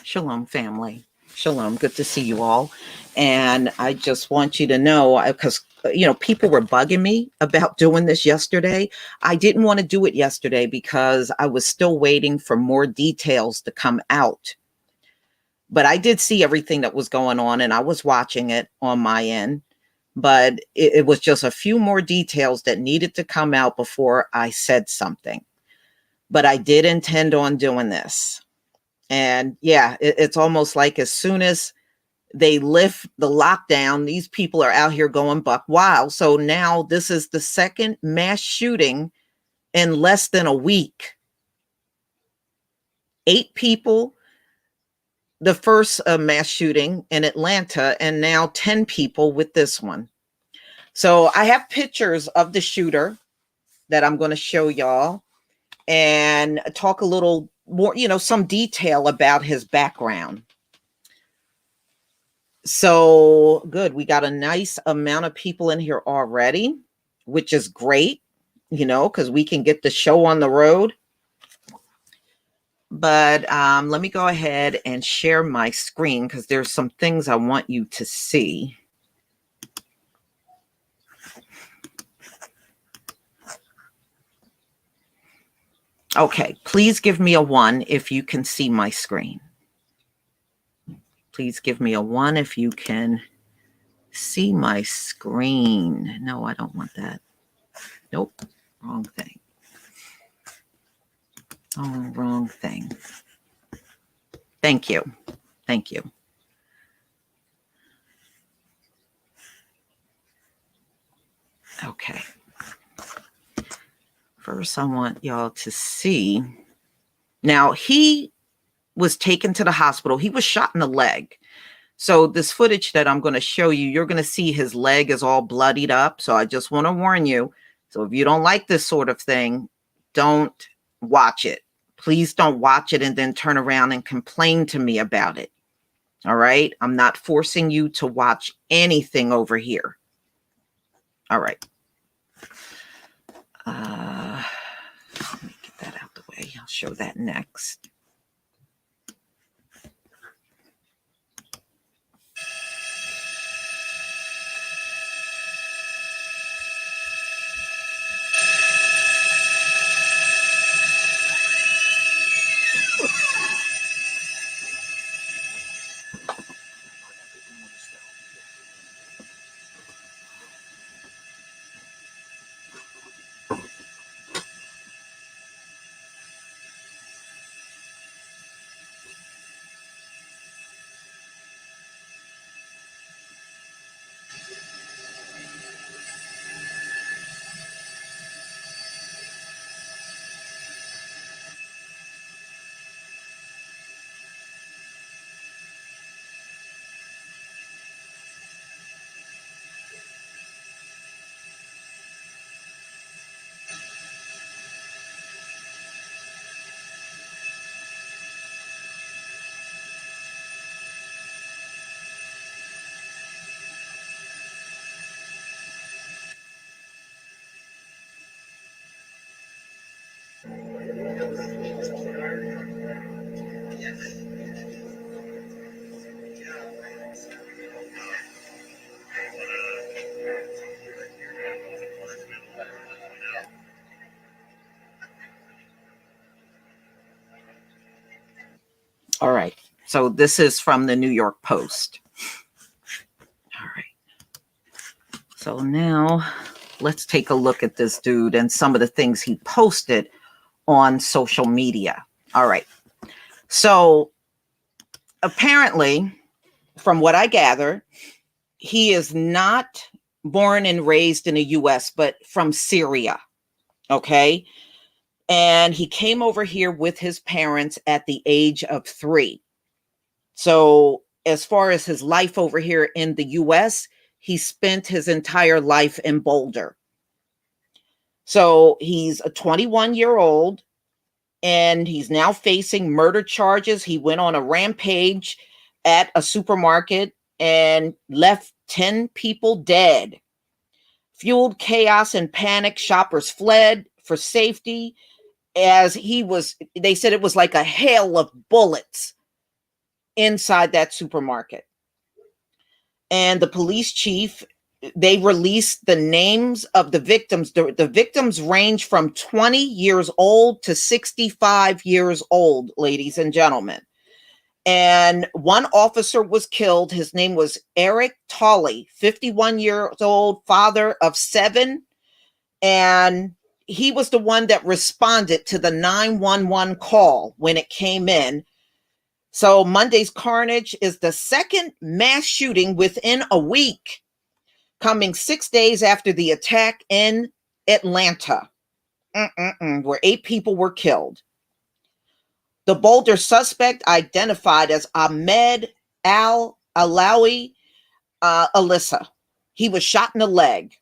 Shalom, family. Shalom. Good to see you all. And I just want you to know, because, people were bugging me about doing this yesterday. I didn't want to do it yesterday because I was still waiting for more details to come out. But I did see everything that was going on and I was watching it on my end. But it was just a few more details that needed to come out before I said something. But I did intend on doing this. And yeah, it's almost like as soon as they lift the lockdown, these people are out here going buck wild. So now this is the second mass shooting in less than a week. 8 people, the first mass shooting in Atlanta, and now 10 people with this one. So I have pictures of the shooter that I'm going to show y'all and talk a little more, some detail about his background. So good. We got a nice amount of people in here already, which is great, because we can get the show on the road. But let me go ahead and share my screen because there's some things I want you to see. Okay, please give me a 1 if you can see my screen. Please give me a 1 if you can see my screen. No, I don't want that. Nope, wrong thing. Oh, wrong thing. Thank you. Thank you. Okay. First, I want y'all to see. Now, he was taken to the hospital. He was shot in the leg. So this footage that I'm going to show you, you're going to see his leg is all bloodied up. So I just want to warn you. So if you don't like this sort of thing, don't watch it. Please don't watch it and then turn around and complain to me about it. All right. I'm not forcing you to watch anything over here. All right. Let me get that out the way. I'll show that next. All right. So this is from the New York Post. All right. So now let's take a look at this dude and some of the things he posted on social media. All right. So apparently, from what I gather, he is not born and raised in the US, but from Syria. Okay. And he came over here with his parents at the age of 3. So as far as his life over here in the US, he spent his entire life in Boulder. So he's a 21-year-old and he's now facing murder charges. He went on a rampage at a supermarket and left 10 people dead. Fueled chaos and panic. Shoppers fled for safety as they said it was like a hail of bullets inside that supermarket. And the police chief, they released the names of the victims. The victims range from 20 years old to 65 years old, ladies and gentlemen. And one officer was killed. His name was Eric Tolley, 51 years old, father of 7. And he was the one that responded to the 911 call when it came in. So Monday's carnage is the second mass shooting within a week, coming 6 days after the attack in Atlanta, where 8 people were killed. The Boulder suspect, identified as Ahmed Al-Alawi Alyssa. He was shot in the leg.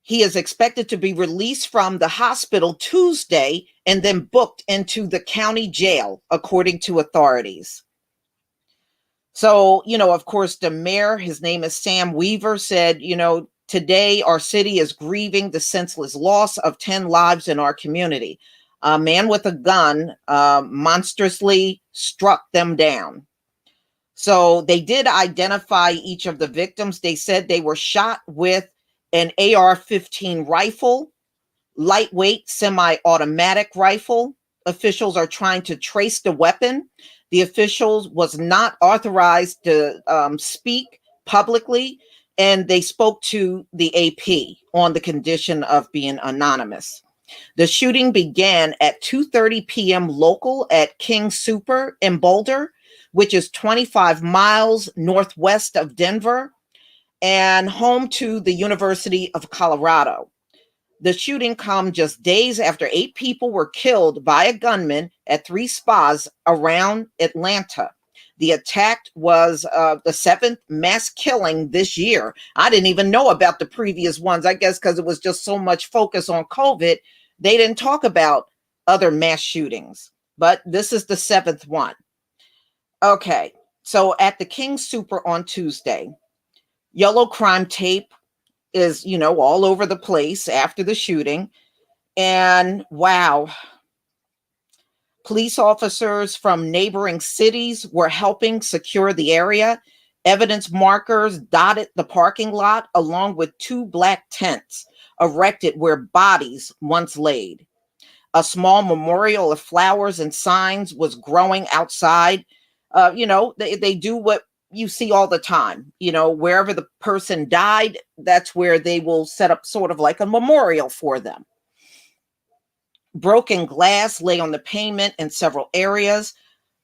He is expected to be released from the hospital Tuesday and then booked into the county jail, according to authorities. So, of course, the mayor, his name is Sam Weaver, said, today our city is grieving the senseless loss of 10 lives in our community. A man with a gun monstrously struck them down. So they did identify each of the victims. They said they were shot with an AR-15 rifle, lightweight semi-automatic rifle. Officials are trying to trace the weapon. The officials was not authorized to speak publicly, and they spoke to the AP on the condition of being anonymous. The shooting began at 2:30 p.m. local at King Super in Boulder, which is 25 miles northwest of Denver and home to the University of Colorado. The shooting comes just days after 8 people were killed by a gunman at 3 spas around Atlanta. The attack was the 7th mass killing this year. I didn't even know about the previous ones. I guess because it was just so much focus on COVID, they didn't talk about other mass shootings. But this is the 7th one. Okay, so at the King Super on Tuesday, yellow crime tape is, all over the place after the shooting. And wow, police officers from neighboring cities were helping secure the area. Evidence markers dotted the parking lot along with 2 black tents erected where bodies once laid. A small memorial of flowers and signs was growing outside. They do what you see all the time. Wherever the person died, that's where they will set up sort of like a memorial for them. Broken glass lay on the pavement in several areas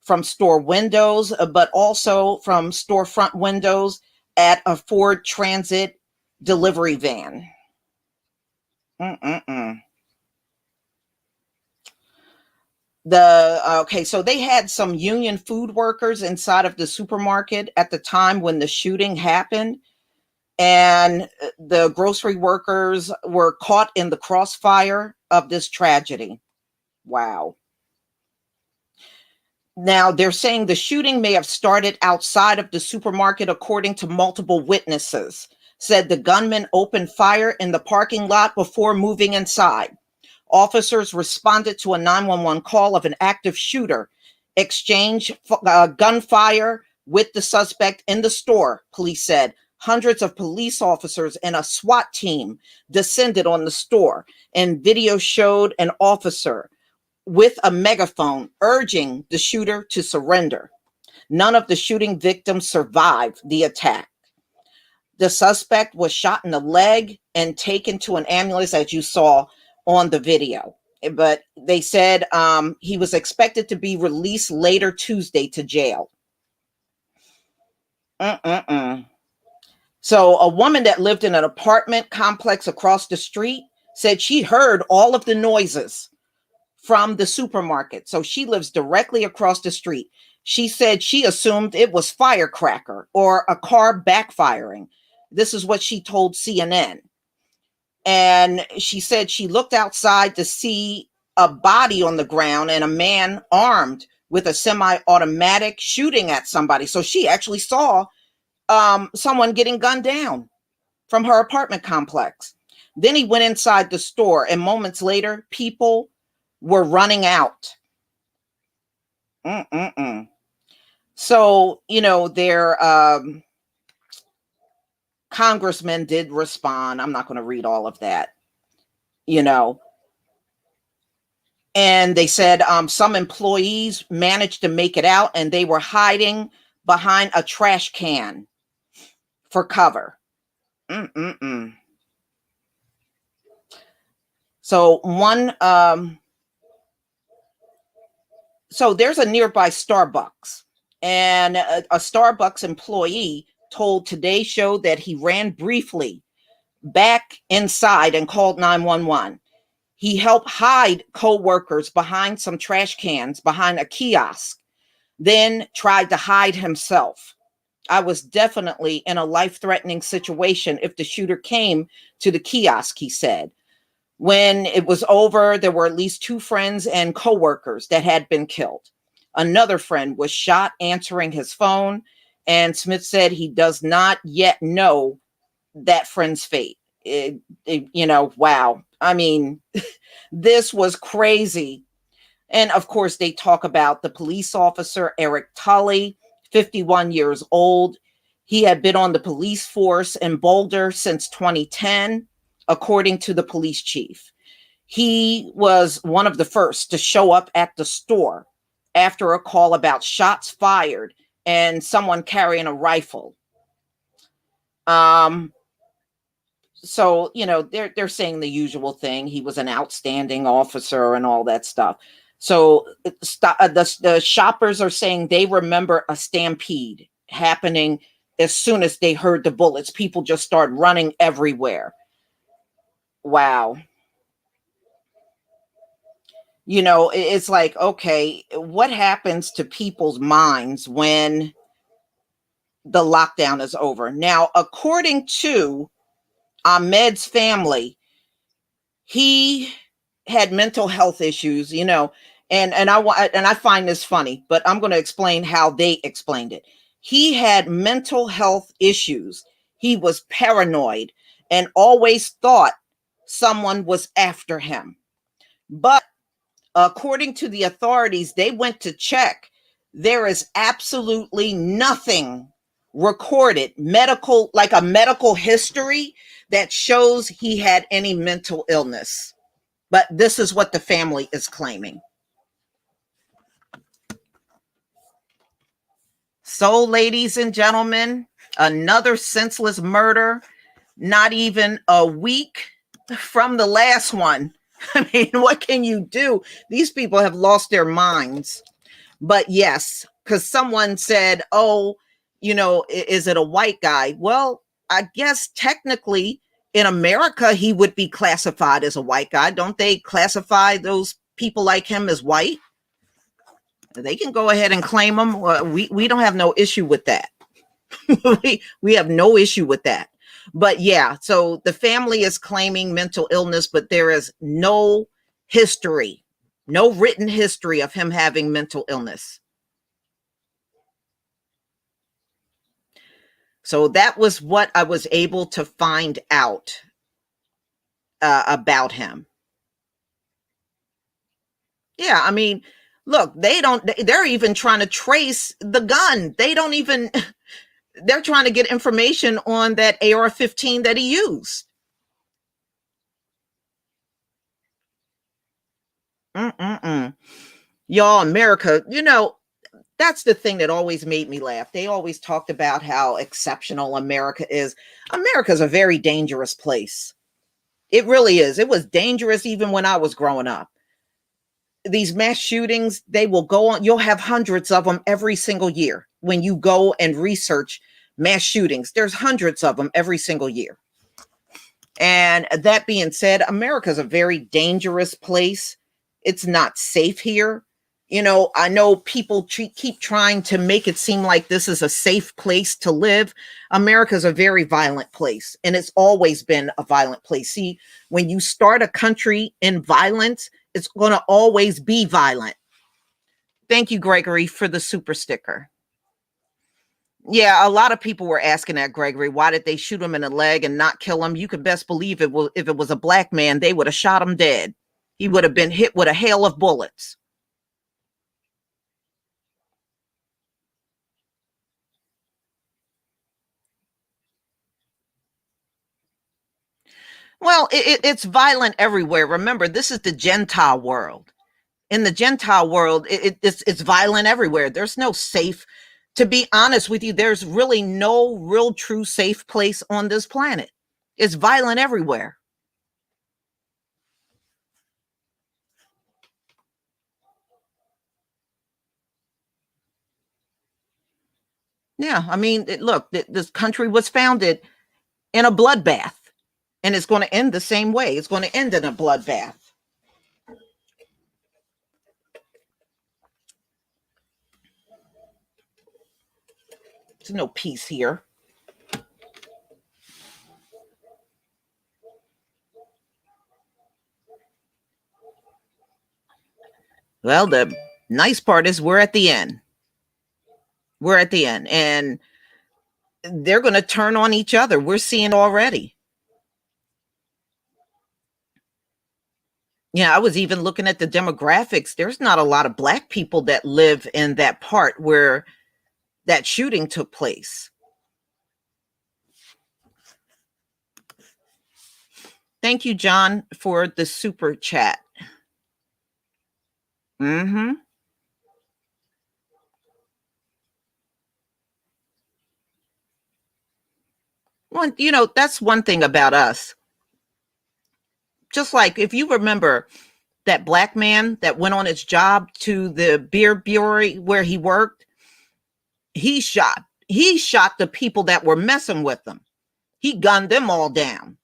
from store windows, but also from storefront windows at a Ford Transit delivery van. So they had some union food workers inside of the supermarket at the time when the shooting happened, and the grocery workers were caught in the crossfire of this tragedy. Wow. Now they're saying the shooting may have started outside of the supermarket, according to multiple witnesses. Said the gunman opened fire in the parking lot before moving inside. Officers responded to a 911 call of an active shooter, exchanged gunfire with the suspect in the store, police said. Hundreds of police officers and a SWAT team descended on the store, and video showed an officer with a megaphone urging the shooter to surrender. None of the shooting victims survived the attack. The suspect was shot in the leg and taken to an ambulance, as you saw on the video. But they said he was expected to be released later Tuesday to jail. So a woman that lived in an apartment complex across the street said she heard all of the noises from the supermarket. So she lives directly across the street. She said she assumed it was firecracker or a car backfiring. This is what she told CNN. And she said she looked outside to see a body on the ground and a man armed with a semi-automatic shooting at somebody. So she actually saw someone getting gunned down from her apartment complex. Then he went inside the store, and moments later, people were running out. So, their congressman did respond. I'm not going to read all of that, you know. And they said some employees managed to make it out and they were hiding behind a trash can for cover. Mm-mm-mm. So so there's a nearby Starbucks, and a Starbucks employee told Today Show that he ran briefly back inside and called 911. He helped hide co-workers behind some trash cans behind a kiosk, then tried to hide himself. I was definitely in a life-threatening situation if the shooter came to the kiosk, he said. When it was over, there were at least 2 friends and coworkers that had been killed. Another friend was shot answering his phone, and Smith said he does not yet know that friend's fate. Wow. I mean, this was crazy. And of course, they talk about the police officer, Eric Tully, 51 years old. He had been on the police force in Boulder since 2010, according to the police chief. He was one of the first to show up at the store after a call about shots fired and someone carrying a rifle. So, they're saying the usual thing. He was an outstanding officer and all that stuff. So the shoppers are saying they remember a stampede happening as soon as they heard the bullets. People just start running everywhere. Wow. It's like, okay, what happens to people's minds when the lockdown is over? Now, according to Ahmed's family, he had mental health issues, and I find this funny, but I'm going to explain how they explained it. He had mental health issues. He was paranoid and always thought someone was after him. But according to the authorities, they went to check. There is absolutely nothing recorded, like a medical history that shows he had any mental illness. But this is what the family is claiming. So, ladies and gentlemen, another senseless murder, not even a week from the last one. I mean, what can you do? These people have lost their minds. But yes, because someone said, oh, is it a white guy? Well, I guess technically in America, he would be classified as a white guy. Don't they classify those people like him as white? They can go ahead and claim them. We don't have no issue with that. we have no issue with that. But yeah, so the family is claiming mental illness, but there is no history, no written history of him having mental illness. So that was what I was able to find out about him. Yeah, I mean, look, they're even trying to trace the gun. They're trying to get information on that AR-15 that he used. Y'all, America, that's the thing that always made me laugh. They always talked about how exceptional America is. America's a very dangerous place. It really is. It was dangerous even when I was growing up. These mass shootings, they will go on. You'll have hundreds of them every single year. When you go and research mass shootings, there's hundreds of them every single year. And that being said, America is a very dangerous place. It's not safe here. I know people keep trying to make it seem like this is a safe place to live. America is a very violent place, and it's always been a violent place. See, when you start a country in violence, it's going to always be violent. Thank you, Gregory, for the super sticker. Yeah, a lot of people were asking that, Gregory. Why did they shoot him in the leg and not kill him? You could best believe if it was a black man, they would have shot him dead. He would have been hit with a hail of bullets. Well, it's violent everywhere. Remember, this is the Gentile world. In the Gentile world, it's violent everywhere. There's no safe, to be honest with you, there's really no real true safe place on this planet. It's violent everywhere. Yeah, I mean, look, this country was founded in a bloodbath, and it's going to end the same way. It's going to end in a bloodbath. There's no peace here. Well, the nice part is we're at the end. We're at the end, and they're going to turn on each other. We're seeing already. Yeah, I was even looking at the demographics. There's not a lot of Black people that live in that part where that shooting took place. Thank you, John, for the super chat. Mm-hmm. Well, that's one thing about us. Just like if you remember that Black man that went on his job to the beer brewery where he worked, he shot the people that were messing with him. He gunned them all down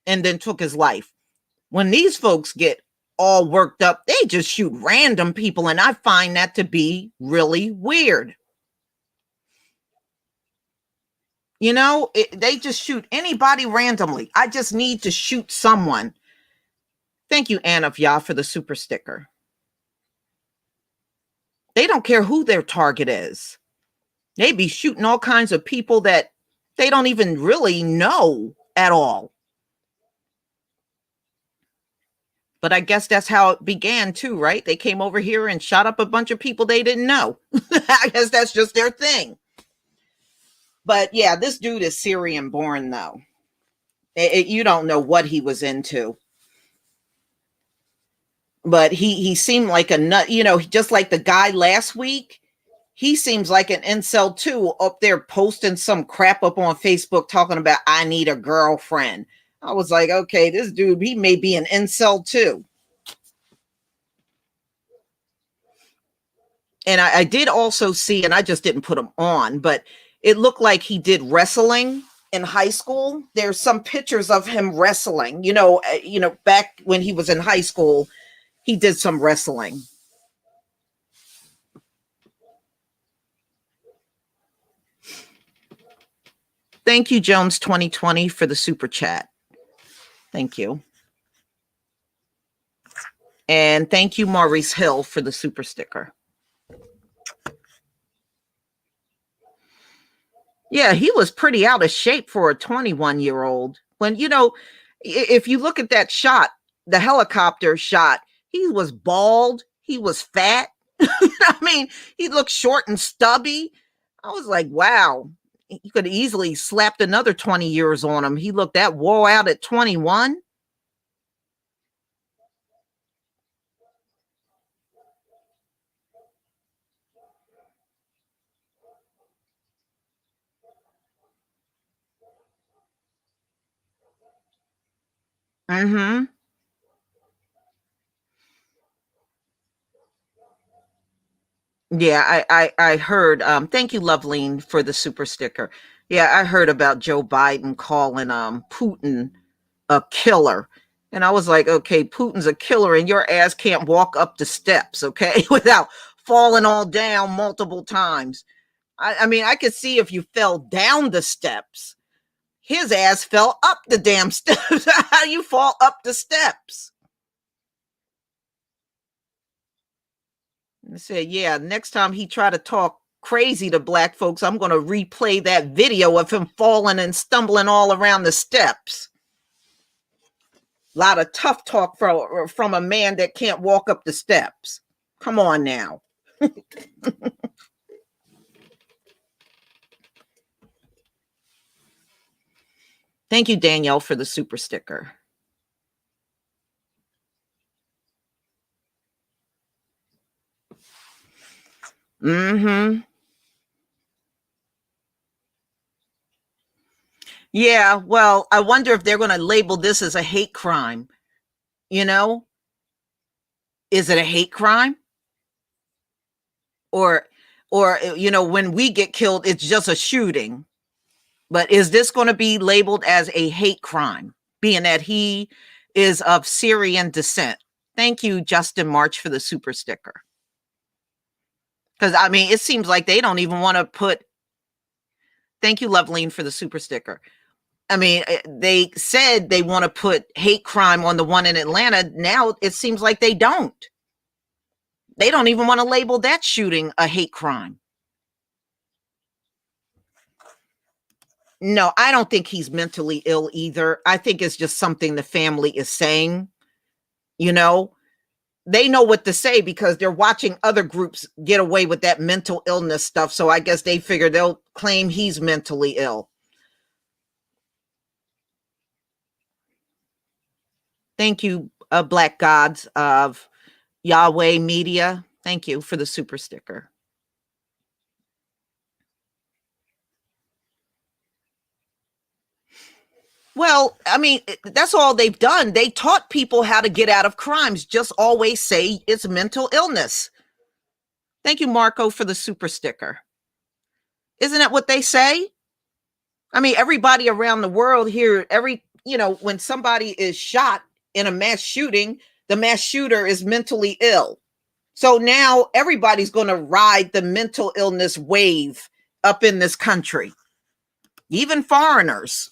and then took his life. When these folks get all worked up, they just shoot random people, and I find that to be really weird. They just shoot anybody randomly. I just need to shoot someone. Thank you, Anna Yah, for the super sticker. They don't care who their target is. They be shooting all kinds of people that they don't even really know at all. But I guess that's how it began too, right? They came over here and shot up a bunch of people they didn't know. I guess that's just their thing. But yeah, this dude is Syrian born though. You don't know what he was into. But he seemed like a nut, just like the guy last week. He seems like an incel too, up there posting some crap up on Facebook talking about I need a girlfriend. I was like, okay, this dude, he may be an incel too. And I did also see, and I just didn't put him on, but it looked like he did wrestling in high school. There's some pictures of him wrestling. Back when he was in high school, he did some wrestling. Thank you, Jones 2020, for the super chat. Thank you. And thank you, Maurice Hill, for the super sticker. Yeah, he was pretty out of shape for a 21-year-old. When, if you look at that shot, the helicopter shot, he was bald, he was fat. I mean, he looked short and stubby. I was like, wow, you could easily slapped another 20 years on him. He looked that wore out at 21. Mm-hmm. Yeah, I heard. Thank you, Loveline, for the super sticker. Yeah, I heard about Joe Biden calling Putin a killer. And I was like, okay, Putin's a killer and your ass can't walk up the steps, okay, without falling all down multiple times. I mean, I could see if you fell down the steps. His ass fell up the damn steps. How you fall up the steps? And I said, yeah, next time he try to talk crazy to Black folks, I'm going to replay that video of him falling and stumbling all around the steps. A lot of tough talk from a man that can't walk up the steps. Come on now. Thank you, Danielle, for the super sticker. Mm-hmm. Yeah, well, I wonder if they're going to label this as a hate crime. You know, is it a hate crime? Or, when we get killed, it's just a shooting. But is this going to be labeled as a hate crime, being that he is of Syrian descent? Thank you, Justin March, for the super sticker. Because, I mean, it seems like they don't even want to put. Thank you, Loveline, for the super sticker. I mean, they said they want to put hate crime on the one in Atlanta. Now it seems like they don't. They don't even want to label that shooting a hate crime. No, I don't think he's mentally ill either. I think it's just something the family is saying. You know, they know what to say because they're watching other groups get away with that mental illness stuff. So I guess they figure they'll claim he's mentally ill. Thank you, Black Gods of Yahweh Media. Thank you for the super sticker. Well, I mean, that's all they've done. They taught people how to get out of crimes. Just always say it's mental illness. Thank you, Marco, for the super sticker. Isn't that what they say? I mean, everybody around the world here, when somebody is shot in a mass shooting, the mass shooter is mentally ill. So now everybody's going to ride the mental illness wave up in this country, even foreigners.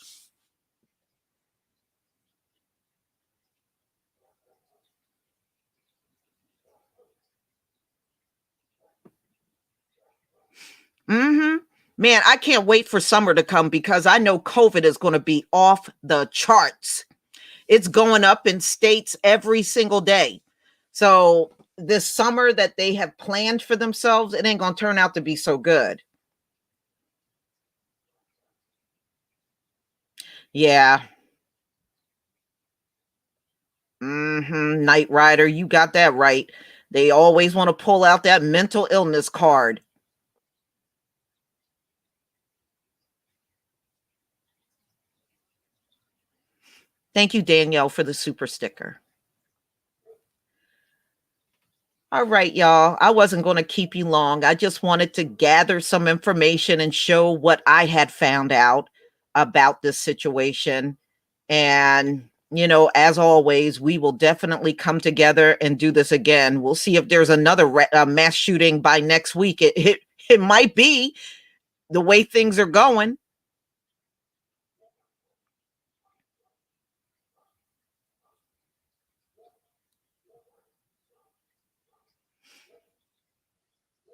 Mm-hmm. Man, I can't wait for summer to come because I know COVID is going to be off the charts. It's going up in states every single day. So this summer that they have planned for themselves, it ain't going to turn out to be so good. Yeah. Mm-hmm. Night Rider, you got that right. They always want to pull out that mental illness card. Thank you, Danielle, for the super sticker. All right, y'all. I wasn't going to keep you long. I just wanted to gather some information and show what I had found out about this situation. And, as always, we will definitely come together and do this again. We'll see if there's another mass shooting by next week. It might be the way things are going.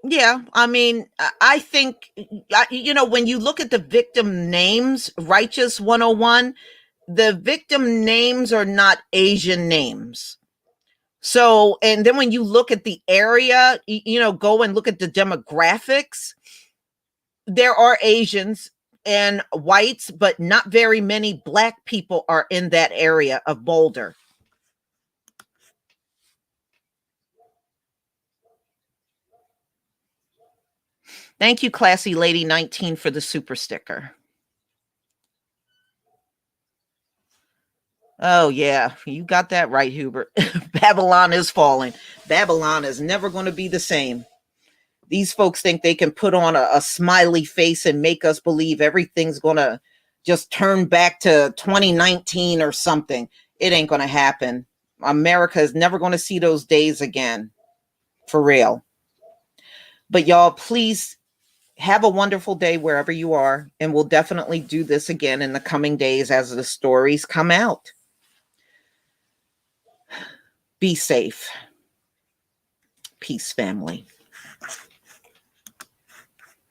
Yeah, I mean, I think, when you look at the victim names, Righteous 101, the victim names are not Asian names. So, and then when you look at the area, go and look at the demographics, there are Asians and whites, but not very many Black people are in that area of Boulder. Thank you, Classy Lady 19, for the super sticker. Oh, yeah, you got that right, Hubert. Babylon is falling. Babylon is never going to be the same. These folks think they can put on a smiley face and make us believe everything's going to just turn back to 2019 or something. It ain't going to happen. America is never going to see those days again, for real. But y'all, please have a wonderful day wherever you are. And we'll definitely do this again in the coming days as the stories come out. Be safe. Peace, family.